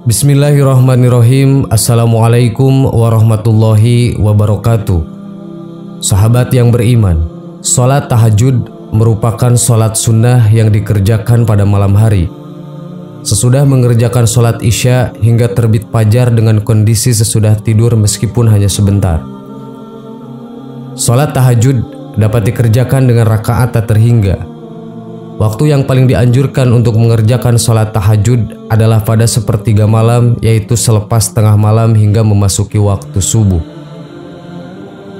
Bismillahirrahmanirrahim. Assalamualaikum warahmatullahi wabarakatuh. Sahabat yang beriman, sholat tahajud merupakan sholat sunnah yang dikerjakan pada malam hari. Sesudah mengerjakan sholat isya hingga terbit fajar dengan kondisi sesudah tidur meskipun hanya sebentar. Sholat tahajud dapat dikerjakan dengan rakaat tak terhingga. Waktu yang paling dianjurkan untuk mengerjakan sholat tahajud adalah pada sepertiga malam, yaitu selepas tengah malam hingga memasuki waktu subuh.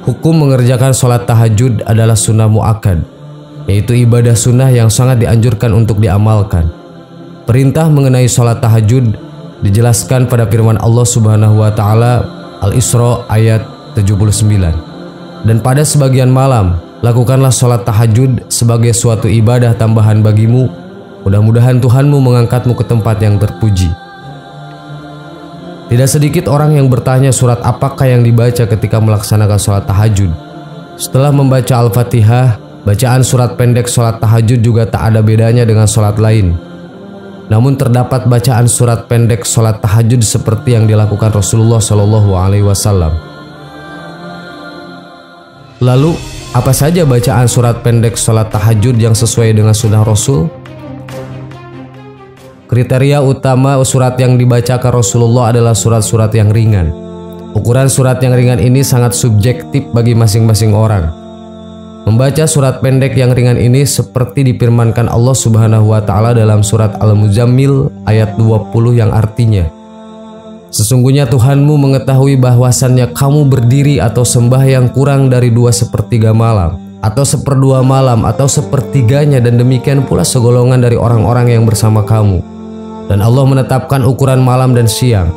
Hukum mengerjakan sholat tahajud adalah sunnah mu'akkad, yaitu ibadah sunnah yang sangat dianjurkan untuk diamalkan. Perintah mengenai sholat tahajud dijelaskan pada firman Allah Subhanahu wa Ta'ala, Al-Isra ayat 79. Dan pada sebagian malam, lakukanlah sholat tahajud sebagai suatu ibadah tambahan bagimu. Mudah-mudahan Tuhanmu mengangkatmu ke tempat yang terpuji. Tidak sedikit orang yang bertanya surat apakah yang dibaca ketika melaksanakan sholat tahajud. Setelah membaca Al-Fatihah, bacaan surat pendek sholat tahajud juga tak ada bedanya dengan sholat lain. Namun terdapat bacaan surat pendek sholat tahajud seperti yang dilakukan Rasulullah SAW. Lalu, apa saja bacaan surat pendek sholat tahajud yang sesuai dengan sunnah Rasul? Kriteria utama surat yang dibacakan Rasulullah adalah surat-surat yang ringan. Ukuran surat yang ringan ini sangat subjektif bagi masing-masing orang. Membaca surat pendek yang ringan ini seperti difirmankan Allah Subhanahu wa Ta'ala dalam surat Al-Muzammil ayat 20 yang artinya, sesungguhnya Tuhanmu mengetahui bahwasannya kamu berdiri atau sembahyang kurang dari 2/3 malam, atau 1/2 malam, atau sepertiganya, dan demikian pula segolongan dari orang-orang yang bersama kamu. Dan Allah menetapkan ukuran malam dan siang.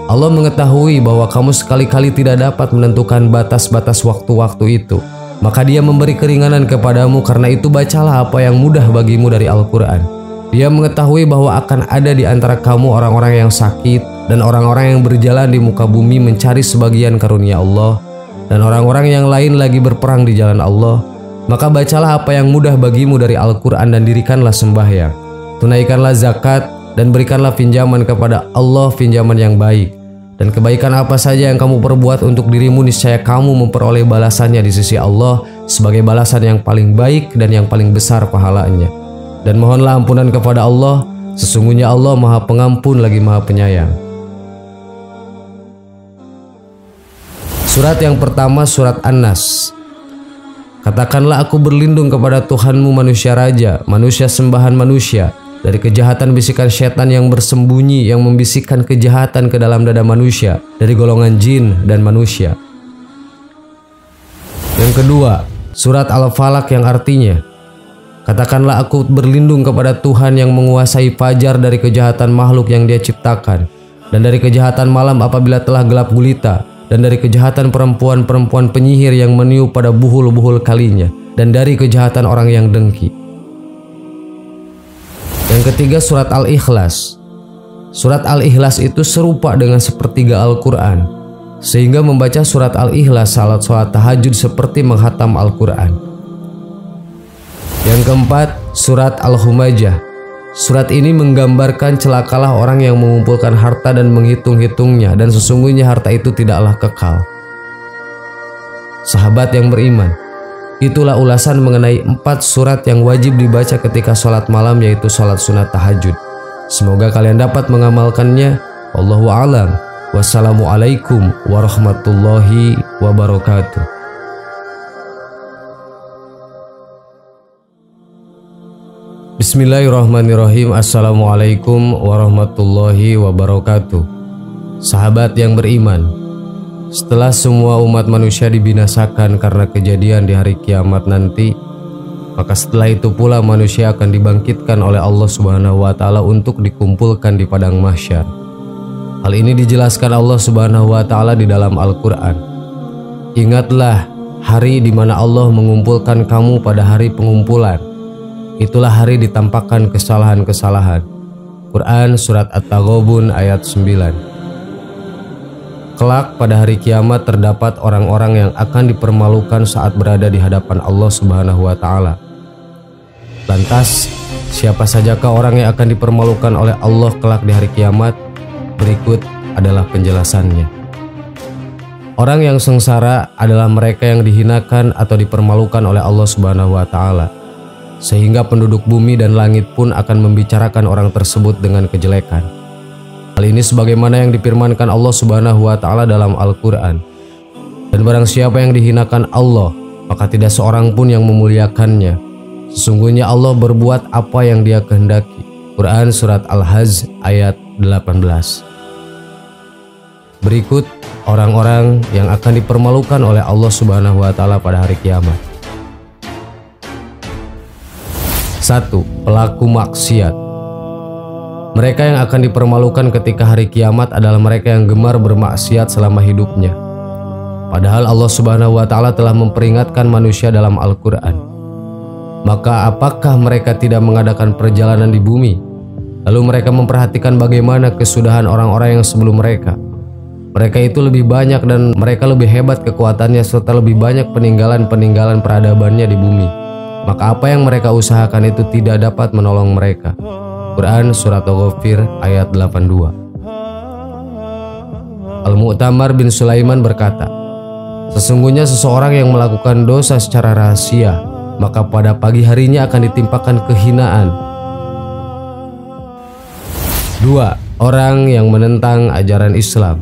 Allah mengetahui bahwa kamu sekali-kali tidak dapat menentukan batas-batas waktu-waktu itu. Maka Dia memberi keringanan kepadamu, karena itu bacalah apa yang mudah bagimu dari Al-Quran. Dia mengetahui bahwa akan ada di antara kamu orang-orang yang sakit dan orang-orang yang berjalan di muka bumi mencari sebagian karunia Allah, dan orang-orang yang lain lagi berperang di jalan Allah. Maka bacalah apa yang mudah bagimu dari Al-Quran dan dirikanlah sembahyang. Tunaikanlah zakat dan berikanlah pinjaman kepada Allah, pinjaman yang baik. Dan kebaikan apa saja yang kamu perbuat untuk dirimu, niscaya kamu memperoleh balasannya di sisi Allah sebagai balasan yang paling baik dan yang paling besar pahalanya. Dan mohonlah ampunan kepada Allah, sesungguhnya Allah Maha Pengampun lagi Maha Penyayang. Surat yang pertama, surat An-Nas. Katakanlah, aku berlindung kepada Tuhanmu manusia raja, manusia sembahan manusia, dari kejahatan bisikan setan yang bersembunyi, yang membisikkan kejahatan ke dalam dada manusia, dari golongan jin dan manusia. Yang kedua, surat Al-Falaq yang artinya, katakanlah, aku berlindung kepada Tuhan yang menguasai fajar dari kejahatan makhluk yang Dia ciptakan, dan dari kejahatan malam apabila telah gelap gulita, dan dari kejahatan perempuan-perempuan penyihir yang meniup pada buhul-buhul kalinya, dan dari kejahatan orang yang dengki. Yang ketiga, surat Al-Ikhlas. Surat Al-Ikhlas itu serupa dengan sepertiga Al-Quran, sehingga membaca surat Al-Ikhlas salat sholat tahajud seperti menghatam Al-Quran. Yang keempat, surat Al-Humajah. Surat ini menggambarkan celakalah orang yang mengumpulkan harta dan menghitung-hitungnya, dan sesungguhnya harta itu tidaklah kekal. Sahabat yang beriman, itulah ulasan mengenai 4 surat yang wajib dibaca ketika sholat malam, yaitu sholat sunat tahajud. Semoga kalian dapat mengamalkannya. Wallahu a'lam. Wassalamualaikum warahmatullahi wabarakatuh. Bismillahirrahmanirrahim. Assalamualaikum warahmatullahi wabarakatuh. Sahabat yang beriman, setelah semua umat manusia dibinasakan karena kejadian di hari kiamat nanti, maka setelah itu pula manusia akan dibangkitkan oleh Allah Subhanahu wa Ta'ala untuk dikumpulkan di padang mahsyar. Hal ini dijelaskan Allah Subhanahu wa Ta'ala di dalam Al-Quran. Ingatlah hari di mana Allah mengumpulkan kamu pada hari pengumpulan. Itulah hari ditampakkan kesalahan-kesalahan. Quran Surat At-Taghabun ayat 9. Kelak pada hari kiamat terdapat orang-orang yang akan dipermalukan saat berada di hadapan Allah Subhanahu wa Ta'ala. Lantas, siapa sajakah orang yang akan dipermalukan oleh Allah kelak di hari kiamat? Berikut adalah penjelasannya. Orang yang sengsara adalah mereka yang dihinakan atau dipermalukan oleh Allah Subhanahu wa Ta'ala, sehingga penduduk bumi dan langit pun akan membicarakan orang tersebut dengan kejelekan. Hal ini sebagaimana yang difirmankan Allah Subhanahu wa Ta'ala dalam Al-Quran. Dan barang siapa yang dihinakan Allah, maka tidak seorang pun yang memuliakannya. Sesungguhnya Allah berbuat apa yang Dia kehendaki. Quran Surat Al-Hajj ayat 18. Berikut orang-orang yang akan dipermalukan oleh Allah Subhanahu wa Ta'ala pada hari kiamat. 1. Pelaku maksiat. Mereka yang akan dipermalukan ketika hari kiamat adalah mereka yang gemar bermaksiat selama hidupnya. Padahal Allah Subhanahu wa Ta'ala telah memperingatkan manusia dalam Al-Quran. Maka apakah mereka tidak mengadakan perjalanan di bumi? Lalu mereka memperhatikan bagaimana kesudahan orang-orang yang sebelum mereka. Mereka itu lebih banyak dan mereka lebih hebat kekuatannya serta lebih banyak peninggalan-peninggalan peradabannya di bumi. Maka apa yang mereka usahakan itu tidak dapat menolong mereka. Quran Surat Al-Ghafir ayat 82. Al-Mu'tamar bin Sulaiman berkata, sesungguhnya seseorang yang melakukan dosa secara rahasia, maka pada pagi harinya akan ditimpakan kehinaan. 2. Orang yang menentang ajaran Islam.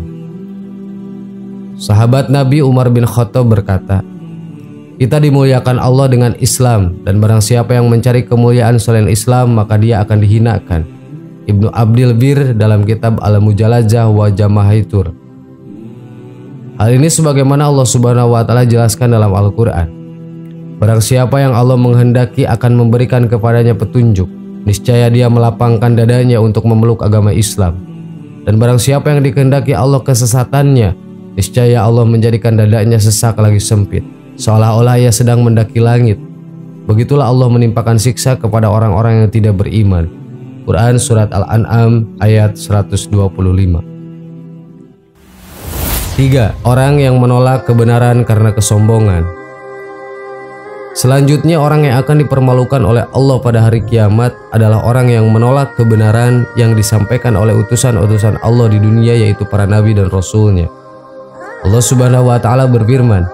Sahabat Nabi Umar bin Khattab berkata, kita dimuliakan Allah dengan Islam, dan barang siapa yang mencari kemuliaan selain Islam, maka dia akan dihinakan. Ibnu Abdil Bir dalam kitab Al-Mujalajah wa Jamahaitur. Hal ini sebagaimana Allah Subhanahu wa Ta'ala jelaskan dalam Al-Quran. Barang siapa yang Allah menghendaki akan memberikan kepadanya petunjuk, niscaya dia melapangkan dadanya untuk memeluk agama Islam. Dan barang siapa yang dikehendaki Allah kesesatannya, niscaya Allah menjadikan dadanya sesak lagi sempit, seolah-olah ia sedang mendaki langit. Begitulah Allah menimpakan siksa kepada orang-orang yang tidak beriman. Quran Surat Al-An'am ayat 125. 3. Orang yang menolak kebenaran karena kesombongan. Selanjutnya, orang yang akan dipermalukan oleh Allah pada hari kiamat adalah orang yang menolak kebenaran yang disampaikan oleh utusan-utusan Allah di dunia, yaitu para nabi dan rasulnya. Allah Subhanahu wa Ta'ala berfirman,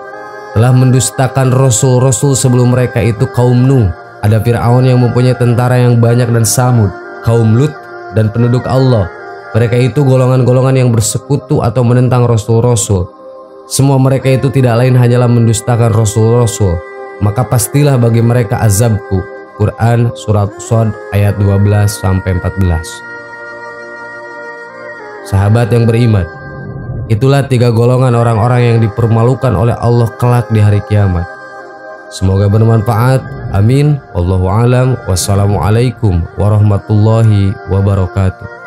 telah mendustakan rasul-rasul sebelum mereka itu kaum Nuh, ada Fir'aun yang mempunyai tentara yang banyak, dan Samud, kaum Lut, dan penduduk Allah. Mereka itu golongan-golongan yang bersekutu atau menentang rasul-rasul. Semua mereka itu tidak lain hanyalah mendustakan rasul-rasul. Maka pastilah bagi mereka azabku. Quran Surat Shad ayat 12-14. Sahabat yang beriman, itulah 3 golongan orang-orang yang dipermalukan oleh Allah kelak di hari kiamat. Semoga bermanfaat. Amin. Wallahu a'lam. Wassalamualaikum warahmatullahi wabarakatuh.